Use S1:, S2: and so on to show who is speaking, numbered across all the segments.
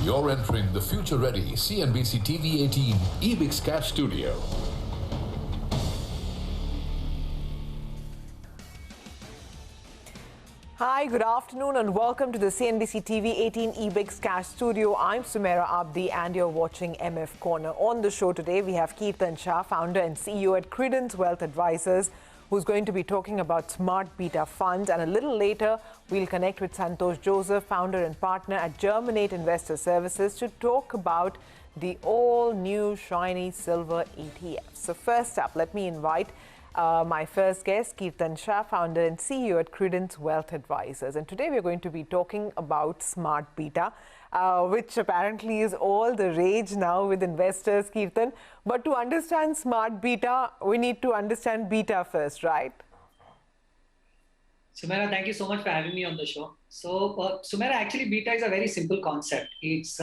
S1: You're entering the future-ready CNBC TV 18 EBIX Cash Studio.
S2: Hi, good afternoon and welcome to the CNBC TV 18 EBIX Cash Studio. I'm Sumaira Abdi and you're watching MF Corner. On the show today, we have Kirtan.shah, founder and CEO at Credence Wealth Advisors, who's going to be talking about smart beta funds. And a little later, we'll connect with Santosh Joseph, founder and partner at Germinate Investor Services, to talk about the all-new shiny silver ETF. So first up, let me invite my first guest, Kirtan.shah, founder and CEO at Credence Wealth Advisors. And today we're going to be talking about smart beta, which apparently is all the rage now with investors, Kirtan. But to understand smart beta, we need to understand beta first, right?
S3: Sumaira, thank you so much for having me on the show. So, Sumaira, actually, beta is a very simple concept. It's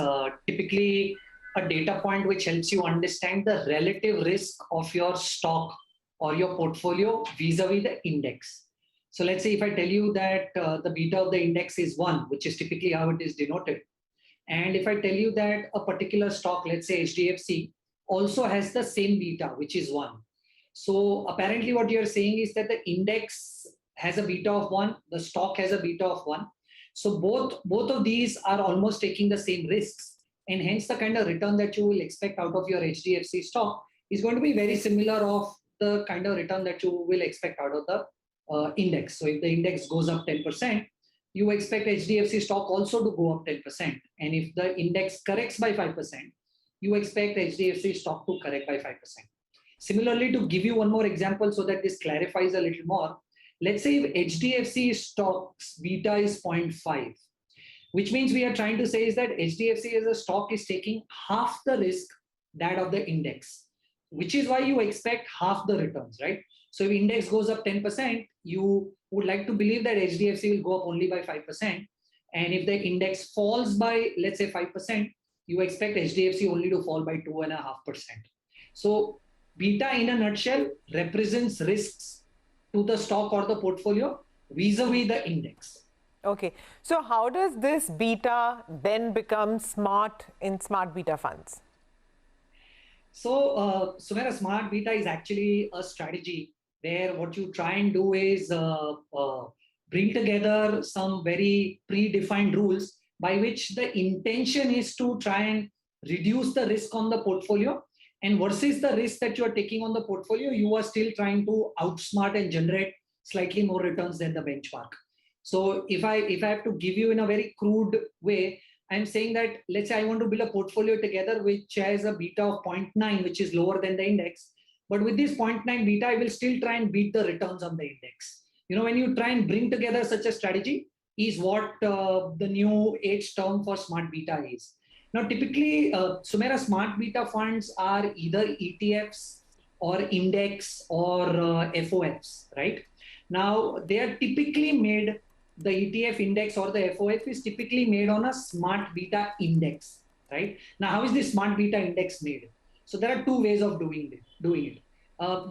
S3: typically a data point which helps you understand the relative risk of your stock or your portfolio vis-a-vis the index. So let's say if I tell you that the beta of the index is 1, which is typically how it is denoted. And if I tell you that a particular stock, let's say HDFC, also has the same beta, which is 1. So apparently what you're saying is that the index has a beta of 1, the stock has a beta of 1. So both of these are almost taking the same risks. And hence the kind of return that you will expect out of your HDFC stock is going to be very similar of the kind of return that you will expect out of the index. So if the index goes up 10%, you expect HDFC stock also to go up 10%. And if the index corrects by 5%, you expect HDFC stock to correct by 5%. Similarly, to give you one more example so that this clarifies a little more, let's say if HDFC stock's beta is 0.5, which means we are trying to say is that HDFC as a stock is taking half the risk that of the index, which is why you expect half the returns, right? So if index goes up 10%, you would like to believe that HDFC will go up only by 5%. And if the index falls by, let's say 5%, you expect HDFC only to fall by 2.5%. So beta in a nutshell represents risks to the stock or the portfolio vis-a-vis the index.
S2: Okay, so how does this beta then become smart in smart beta funds?
S3: So, Sumaira, smart beta is actually a strategy where what you try and do is bring together some very predefined rules by which the intention is to try and reduce the risk on the portfolio, and versus the risk that you are taking on the portfolio, you are still trying to outsmart and generate slightly more returns than the benchmark. So if I have to give you in a very crude way, I'm saying that let's say I want to build a portfolio together which has a beta of 0.9, which is lower than the index. But with this 0.9 beta, I will still try and beat the returns on the index. You know, when you try and bring together such a strategy is what the new age term for smart beta is. Now, typically, Sumaira, smart beta funds are either ETFs or index or FOFs, right? Now, they are typically made, the ETF index or the FOF is typically made on a smart beta index, right? Now, how is this smart beta index made? So there are two ways of doing it.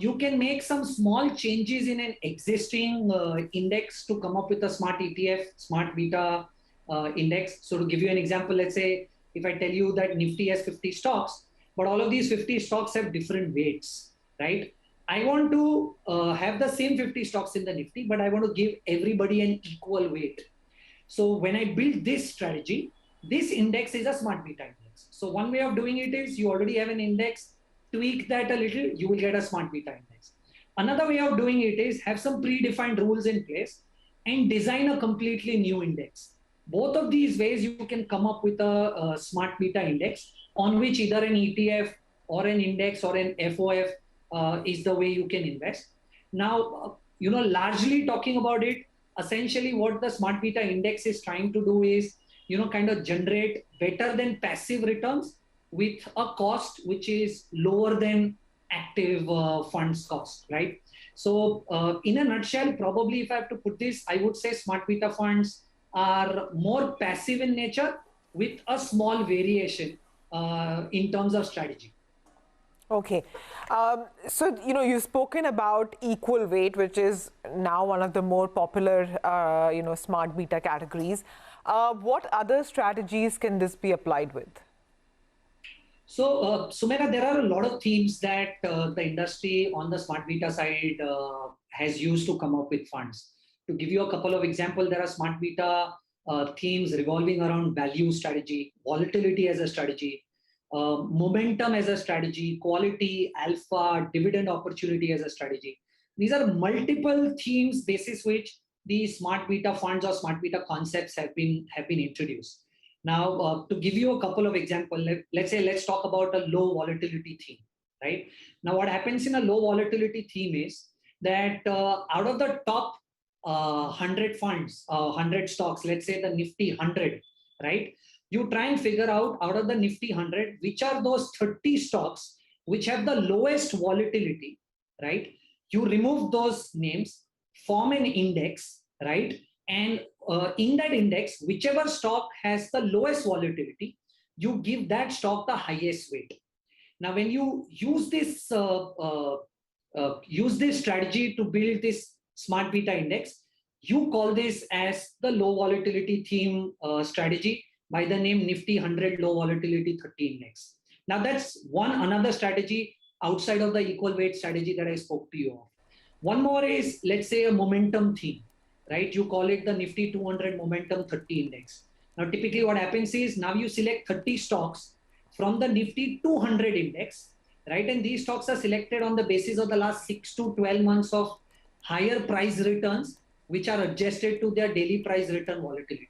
S3: You can make some small changes in an existing index to come up with a smart ETF, smart beta index. So to give you an example, let's say if I tell you that Nifty has 50 stocks, but all of these 50 stocks have different weights, right? I want to have the same 50 stocks in the Nifty, but I want to give everybody an equal weight. So when I build this strategy, this index is a smart beta index. So one way of doing it is you already have an index, tweak that a little, you will get a smart beta index. Another way of doing it is have some predefined rules in place and design a completely new index. Both of these ways you can come up with a smart beta index on which either an ETF or an index or an FOF is the way you can invest. Now, largely talking about it, essentially what the smart beta index is trying to do is, kind of generate better than passive returns with a cost which is lower than active funds cost, right? So in a nutshell, probably if I have to put this, I would say smart beta funds are more passive in nature with a small variation in terms of strategy.
S2: Okay. So, you've spoken about equal weight, which is now one of the more popular, smart beta categories. What other strategies can this be applied with?
S3: So, Sumera, there are a lot of themes that the industry on the smart beta side has used to come up with funds. To give you a couple of examples, there are smart beta themes revolving around value strategy, volatility as a strategy, momentum as a strategy, quality, alpha, dividend opportunity as a strategy. These are multiple themes basis which the smart beta funds or smart beta concepts have been introduced. Now, to give you a couple of examples, let's talk about a low volatility theme, right? Now, what happens in a low volatility theme is that out of the top 100 funds, 100 stocks, let's say the Nifty 100, right? You try and figure out of the Nifty 100, which are those 30 stocks which have the lowest volatility, right? You remove those names, form an index, right? And in that index, whichever stock has the lowest volatility, you give that stock the highest weight. Now, when you use this strategy to build this smart beta index, you call this as the low volatility theme strategy by the name Nifty 100 Low Volatility 30 Index. Now, that's another strategy outside of the equal weight strategy that I spoke to you of. One more is, let's say, a momentum theme, right? You call it the Nifty 200 Momentum 30 Index. Now, typically what happens is now you select 30 stocks from the Nifty 200 index, right? And these stocks are selected on the basis of the last 6 to 12 months of higher price returns, which are adjusted to their daily price return volatility.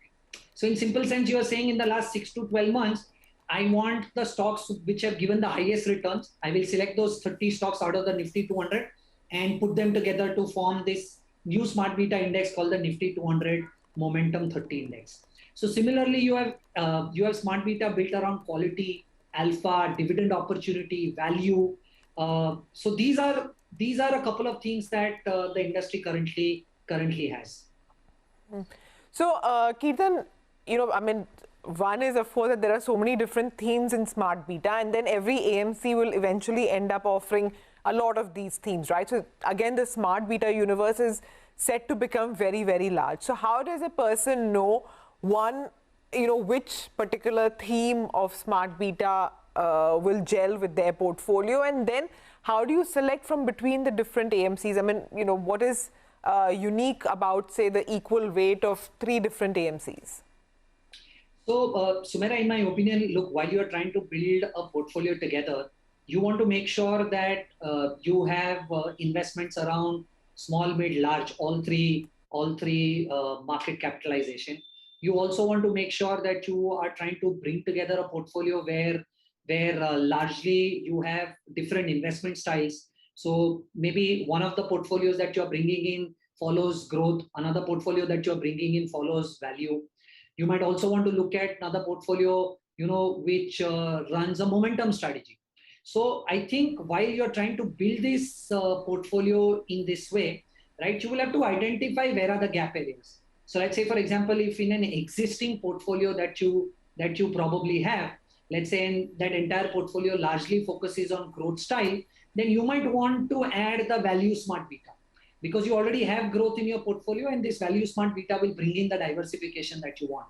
S3: So in simple sense, you are saying in the last 6 to 12 months, I want the stocks which have given the highest returns. I will select those 30 stocks out of the Nifty 200 and put them together to form this new smart beta index called the Nifty 200 Momentum 30 Index. So similarly, you have smart beta built around quality, alpha, dividend opportunity, value. So these are a couple of things that the industry currently has.
S2: So, Kirtan, I mean, one is, of course, that there are so many different themes in smart beta, and then every AMC will eventually end up offering a lot of these themes, right? So again, the smart beta universe is set to become very, very large. So how does a person know, one, which particular theme of smart beta will gel with their portfolio, and then how do you select from between the different AMCs? I mean, what is unique about, say, the equal weight of 3 different AMCs?
S3: So, Sumera, in my opinion, look, while you are trying to build a portfolio together, you want to make sure that you have investments around small, mid, large, all three market capitalization. You also want to make sure that you are trying to bring together a portfolio where largely you have different investment styles. So maybe one of the portfolios that you're bringing in follows growth, another portfolio that you're bringing in follows value. You might also want to look at another portfolio, which runs a momentum strategy. So I think while you're trying to build this portfolio in this way, right, you will have to identify where are the gap areas. So let's say, for example, if in an existing portfolio that you probably have, let's say in that entire portfolio largely focuses on growth style, then you might want to add the value smart beta because you already have growth in your portfolio, and this value smart beta will bring in the diversification that you want.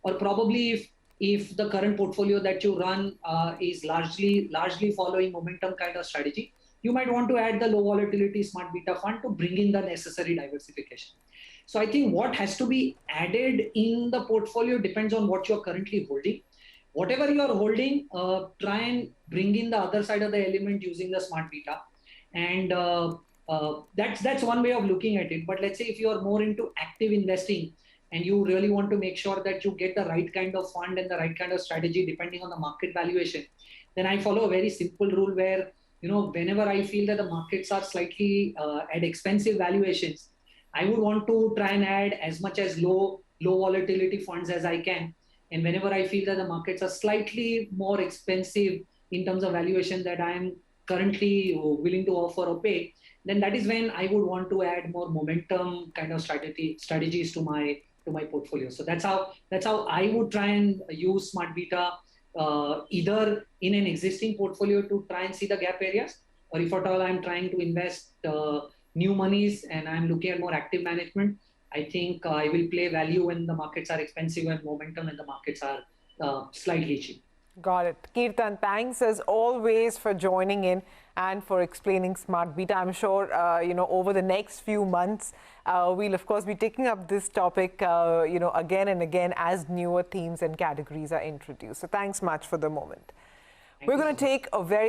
S3: Or probably if the current portfolio that you run is largely following momentum kind of strategy, you might want to add the low volatility smart beta fund to bring in the necessary diversification. So I think what has to be added in the portfolio depends on what you're currently holding. Whatever you are holding, try and bring in the other side of the element using the smart beta. And that's one way of looking at it. But let's say if you are more into active investing and you really want to make sure that you get the right kind of fund and the right kind of strategy depending on the market valuation, then I follow a very simple rule where, whenever I feel that the markets are slightly at expensive valuations, I would want to try and add as much as low volatility funds as I can. And whenever I feel that the markets are slightly more expensive in terms of valuation that I'm currently willing to offer or pay, then that is when I would want to add more momentum kind of strategies to my portfolio. So that's how I would try and use smart beta either in an existing portfolio to try and see the gap areas, or if at all I'm trying to invest new monies and I'm looking at more active management, I think I will play value when the markets are expensive and momentum when the markets are slightly cheap.
S2: Got it. Kirtan, thanks as always for joining in and for explaining smart beta. I'm sure, over the next few months, we'll of course be taking up this topic, again and again as newer themes and categories are introduced. So thanks much for the moment. We're going to take a very